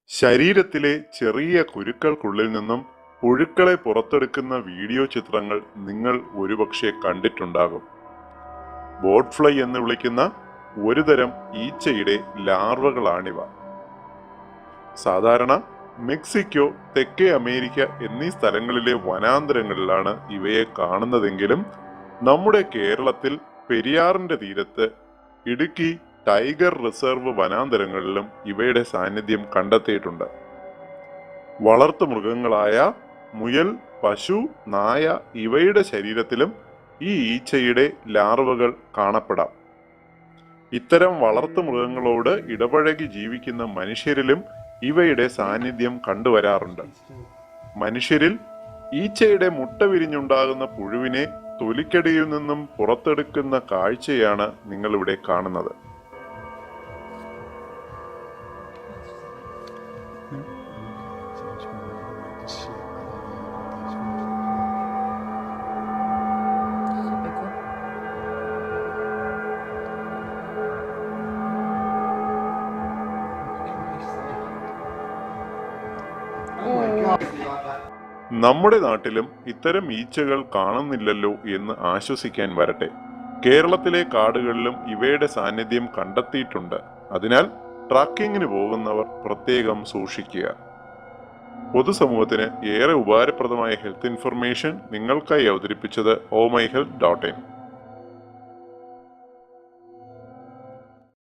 ശരീരത്തിലെ ചെറിയ കുരുക്കൾക്കുള്ളിൽ നിന്നും പുഴുക്കളെ പുറത്തെടുക്കുന്ന വീഡിയോ ചിത്രങ്ങൾ നിങ്ങൾ ഒരുപക്ഷെ കണ്ടിട്ടുണ്ടാകും. ബോട്ട് ഫ്ലൈ എന്ന് വിളിക്കുന്ന ഒരുതരം ഈച്ചയുടെ ലാർവകളാണിവ. സാധാരണ മെക്സിക്കോ, തെക്കേ അമേരിക്ക എന്നീ സ്ഥലങ്ങളിലെ വനാന്തരങ്ങളിലാണ് ഇവയെ കാണുന്നതെങ്കിലും നമ്മുടെ കേരളത്തിൽ പെരിയാറിന്റെ തീരത്ത് ഇടുക്കി ടൈഗർ റിസർവ് വനാന്തരങ്ങളിലും ഇവയുടെ സാന്നിധ്യം കണ്ടെത്തിയിട്ടുണ്ട്. വളർത്തു മൃഗങ്ങളായ മുയൽ, പശു, നായ ഇവയുടെ ശരീരത്തിലും ഈ ഈച്ചയുടെ ലാർവകൾ കാണപ്പെടാം. ഇത്തരം വളർത്തു മൃഗങ്ങളോട് ഇടപഴകി ജീവിക്കുന്ന മനുഷ്യരിലും ഇവയുടെ സാന്നിധ്യം കണ്ടുവരാറുണ്ട്. മനുഷ്യരിൽ ഈച്ചയുടെ മുട്ട വിരിഞ്ഞുണ്ടാകുന്ന പുഴുവിനെ തൊലിക്കടിയിൽ നിന്നും പുറത്തെടുക്കുന്ന കാഴ്ചയാണ് നിങ്ങളിവിടെ കാണുന്നത്. നമ്മുടെ നാട്ടിലും ഇത്തരം ഈച്ചകൾ കാണുന്നില്ലല്ലോ എന്ന് ആശ്വസിക്കാൻ വരട്ടെ. കേരളത്തിലെ കാടുകളിലും ഇവയുടെ സാന്നിധ്യം കണ്ടെത്തിയിട്ടുണ്ട്. അതിനാൽ ട്രക്കിങ്ങിന് പോകുന്നവർ പ്രത്യേകം സൂക്ഷിക്കുക. പൊതുസമൂഹത്തിന് ഏറെ ഉപകാരപ്രദമായ ഹെൽത്ത് ഇൻഫർമേഷൻ നിങ്ങൾക്കായി അവതരിപ്പിച്ചത് omyhealth.in.